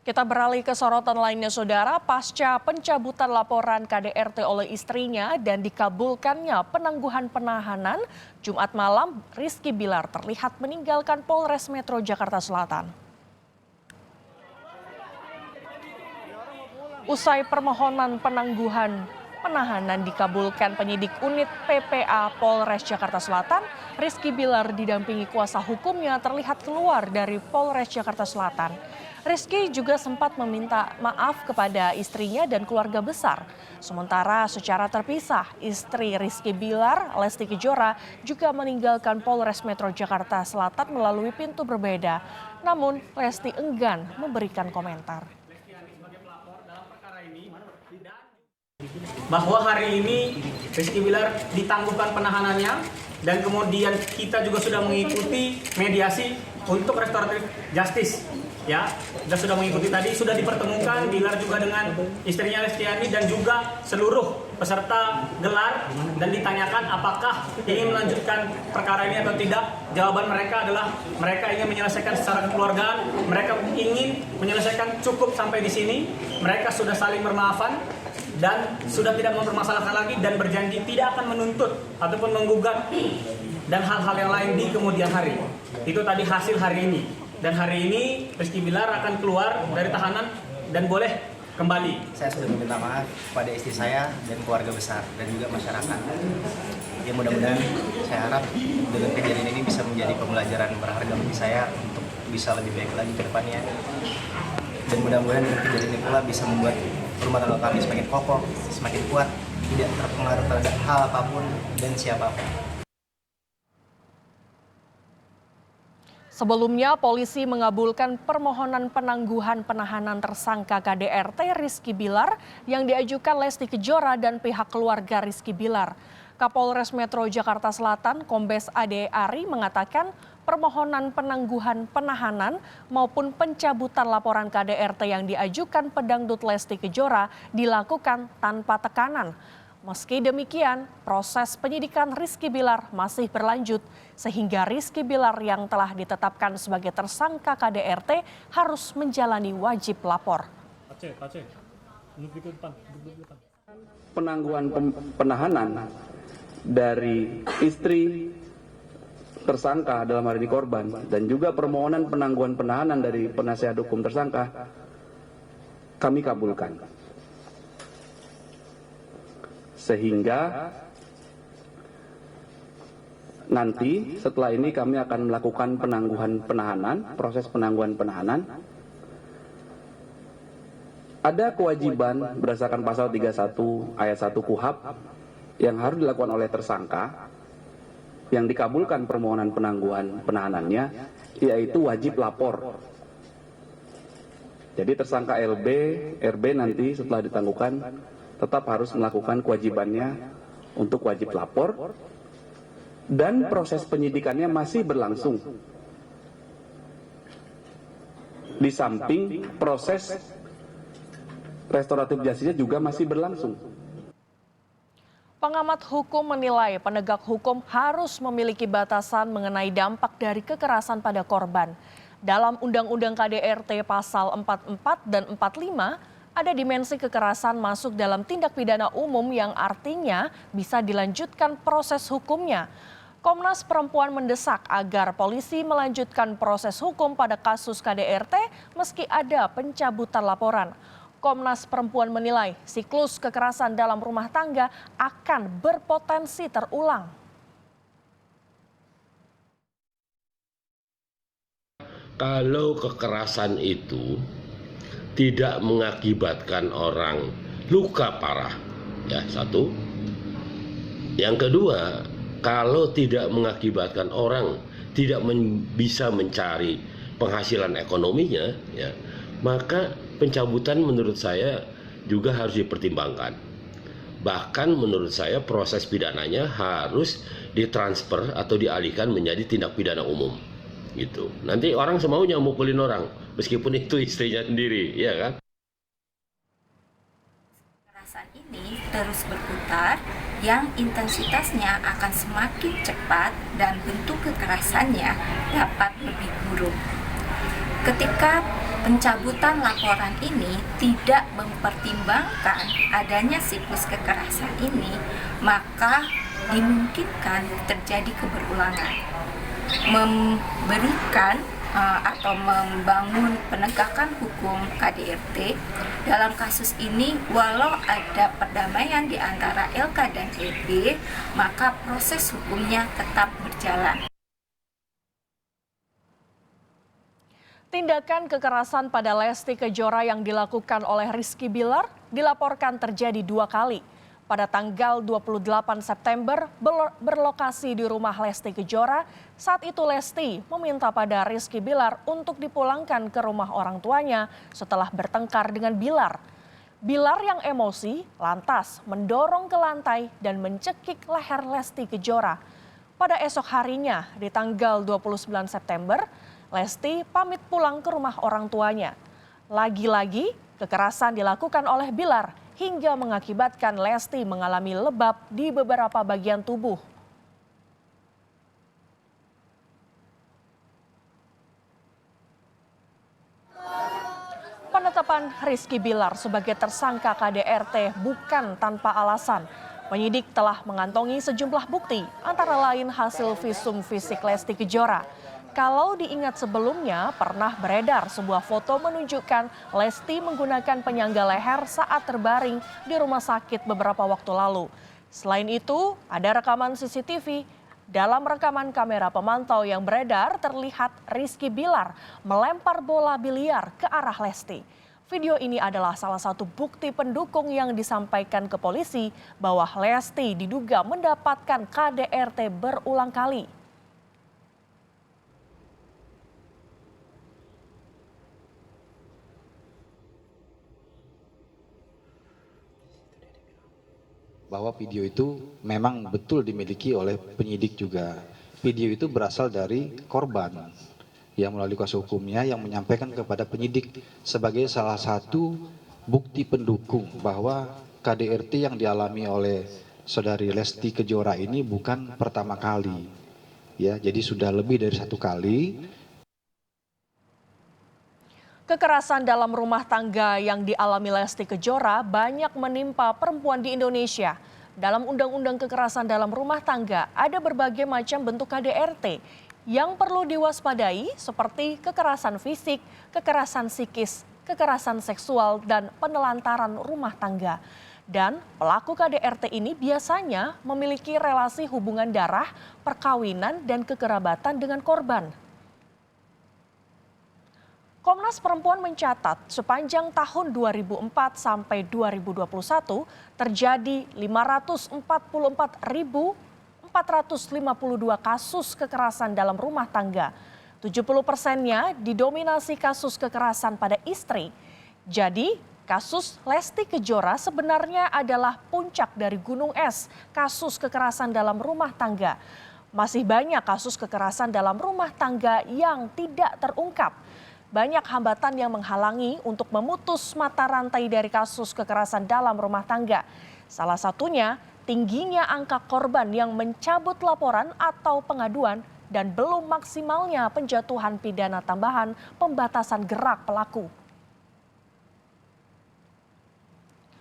Kita beralih ke sorotan lainnya, Saudara. Pasca pencabutan laporan KDRT oleh istrinya dan dikabulkannya penangguhan penahanan, Jumat malam Rizky Bilar terlihat meninggalkan Polres Metro Jakarta Selatan. Usai permohonan penangguhan penahanan dikabulkan penyidik unit PPA Polres Jakarta Selatan, Rizky Bilar didampingi kuasa hukumnya terlihat keluar dari Polres Jakarta Selatan. Rizky juga sempat meminta maaf kepada istrinya dan keluarga besar. Sementara secara terpisah, istri Rizky Bilar, Lesti Kejora, juga meninggalkan Polres Metro Jakarta Selatan melalui pintu berbeda. Namun, Lesti enggan memberikan komentar. Bahwa hari ini Rizky Bilar ditangguhkan penahanannya dan kemudian kita juga sudah mengikuti mediasi untuk restoratif justice. Ya, kita sudah mengikuti tadi, sudah dipertemukan Bilar juga dengan istrinya Lestiani dan juga seluruh peserta gelar dan ditanyakan apakah ingin melanjutkan perkara ini atau tidak. Jawaban mereka adalah mereka ingin menyelesaikan secara kekeluargaan, mereka ingin menyelesaikan cukup sampai di sini. Mereka sudah saling bermaafan dan sudah tidak mempermasalahkan lagi dan berjanji tidak akan menuntut ataupun menggugat dan hal-hal yang lain di kemudian hari. Itu tadi hasil hari ini. Dan hari ini Rizky Bilar akan keluar dari tahanan dan boleh kembali. Saya sudah meminta maaf kepada istri saya dan keluarga besar dan juga masyarakat. Ya mudah-mudahan saya harap dengan kejadian ini bisa menjadi pembelajaran berharga bagi saya untuk bisa lebih baik lagi ke depannya. Dan mudah-mudahan dengan kejadian ini pula bisa membuat rumah tangga kami semakin kokoh, semakin kuat, tidak terpengaruh terhadap hal apapun dan siapapun. Sebelumnya, polisi mengabulkan permohonan penangguhan penahanan tersangka KDRT Rizky Bilar yang diajukan Lesti Kejora dan pihak keluarga Rizky Bilar. Kapolres Metro Jakarta Selatan, Kombes Ade Ari mengatakan permohonan penangguhan penahanan maupun pencabutan laporan KDRT yang diajukan pedangdut Lesti Kejora dilakukan tanpa tekanan. Meski demikian, proses penyidikan Rizky Bilar masih berlanjut sehingga Rizky Bilar yang telah ditetapkan sebagai tersangka KDRT harus menjalani wajib lapor. Penangguhan penahanan dari istri tersangka dalam hari ini korban dan juga permohonan penangguhan penahanan dari penasihat hukum tersangka kami kabulkan. Sehingga nanti setelah ini kami akan melakukan penangguhan penahanan, proses penangguhan penahanan. Ada kewajiban berdasarkan pasal 31 ayat 1 KUHP yang harus dilakukan oleh tersangka yang dikabulkan permohonan penangguhan penahanannya, yaitu wajib lapor. Jadi tersangka RB nanti setelah ditangguhkan tetap harus melakukan kewajibannya untuk wajib lapor dan proses penyidikannya masih berlangsung. Di samping proses restoratif justice juga masih berlangsung. Pengamat hukum menilai penegak hukum harus memiliki batasan mengenai dampak dari kekerasan pada korban. Dalam Undang-Undang KDRT pasal 44 dan 45, ada dimensi kekerasan masuk dalam tindak pidana umum yang artinya bisa dilanjutkan proses hukumnya. Komnas Perempuan mendesak agar polisi melanjutkan proses hukum pada kasus KDRT meski ada pencabutan laporan. Komnas Perempuan menilai siklus kekerasan dalam rumah tangga akan berpotensi terulang. Kalau kekerasan itu tidak mengakibatkan orang luka parah, ya satu. Yang kedua, kalau tidak mengakibatkan orang tidak bisa mencari penghasilan ekonominya, ya, maka pencabutan menurut saya juga harus dipertimbangkan. Bahkan menurut saya proses pidananya harus ditransfer atau dialihkan menjadi tindak pidana umum. Gitu. Nanti orang semaunya mukulin orang, meskipun itu istrinya sendiri, ya kan? Kekerasan ini terus berputar, yang intensitasnya akan semakin cepat dan bentuk kekerasannya dapat lebih buruk. Ketika pencabutan laporan ini tidak mempertimbangkan adanya siklus kekerasan ini, maka dimungkinkan terjadi keberulangan. Memberikan atau membangun penegakan hukum KDRT dalam kasus ini, walau ada perdamaian di antara LK dan EB, maka proses hukumnya tetap berjalan. Tindakan kekerasan pada Lesti Kejora yang dilakukan oleh Rizky Bilar dilaporkan terjadi 2 kali. Pada tanggal 28 September berlokasi di rumah Lesti Kejora. Saat itu Lesti meminta pada Rizky Bilar untuk dipulangkan ke rumah orang tuanya setelah bertengkar dengan Bilar. Bilar yang emosi lantas mendorong ke lantai dan mencekik leher Lesti Kejora. Pada esok harinya di tanggal 29 September, Lesti pamit pulang ke rumah orang tuanya. Lagi-lagi kekerasan dilakukan oleh Bilar hingga mengakibatkan Lesti mengalami lebam di beberapa bagian tubuh. Penetapan Rizky Bilar sebagai tersangka KDRT bukan tanpa alasan. Penyidik telah mengantongi sejumlah bukti, antara lain hasil visum fisik Lesti Kejora. Kalau diingat sebelumnya pernah beredar sebuah foto menunjukkan Lesti menggunakan penyangga leher saat terbaring di rumah sakit beberapa waktu lalu. Selain itu, ada rekaman CCTV. Dalam rekaman kamera pemantau yang beredar terlihat Rizky Bilar melempar bola biliar ke arah Lesti. Video ini adalah salah satu bukti pendukung yang disampaikan ke polisi bahwa Lesti diduga mendapatkan KDRT berulang kali. Bahwa video itu memang betul dimiliki oleh penyidik juga. Video itu berasal dari korban yang melalui kuasa hukumnya yang menyampaikan kepada penyidik sebagai salah satu bukti pendukung bahwa KDRT yang dialami oleh saudari Lesti Kejora ini bukan pertama kali. Ya, jadi sudah lebih dari 1 kali. Kekerasan dalam rumah tangga yang dialami Lesti Kejora banyak menimpa perempuan di Indonesia. Dalam Undang-Undang Kekerasan dalam Rumah Tangga ada berbagai macam bentuk KDRT yang perlu diwaspadai seperti kekerasan fisik, kekerasan psikis, kekerasan seksual, dan penelantaran rumah tangga. Dan pelaku KDRT ini biasanya memiliki relasi hubungan darah, perkawinan, dan kekerabatan dengan korban. Komnas Perempuan mencatat sepanjang tahun 2004 sampai 2021 terjadi 544.452 kasus kekerasan dalam rumah tangga. 70%-nya didominasi kasus kekerasan pada istri. Jadi, kasus Lesti Kejora sebenarnya adalah puncak dari gunung es kasus kekerasan dalam rumah tangga. Masih banyak kasus kekerasan dalam rumah tangga yang tidak terungkap. Banyak hambatan yang menghalangi untuk memutus mata rantai dari kasus kekerasan dalam rumah tangga. Salah satunya tingginya angka korban yang mencabut laporan atau pengaduan dan belum maksimalnya penjatuhan pidana tambahan pembatasan gerak pelaku.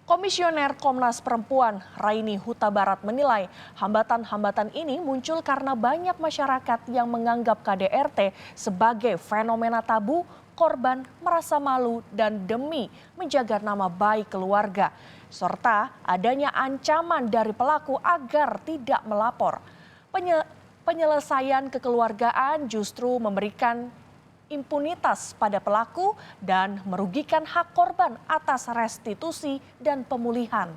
Komisioner Komnas Perempuan Raini Huta Barat menilai hambatan-hambatan ini muncul karena banyak masyarakat yang menganggap KDRT sebagai fenomena tabu, korban merasa malu dan demi menjaga nama baik keluarga, serta adanya ancaman dari pelaku agar tidak melapor. Penyelesaian kekeluargaan justru memberikan impunitas pada pelaku dan merugikan hak korban atas restitusi dan pemulihan.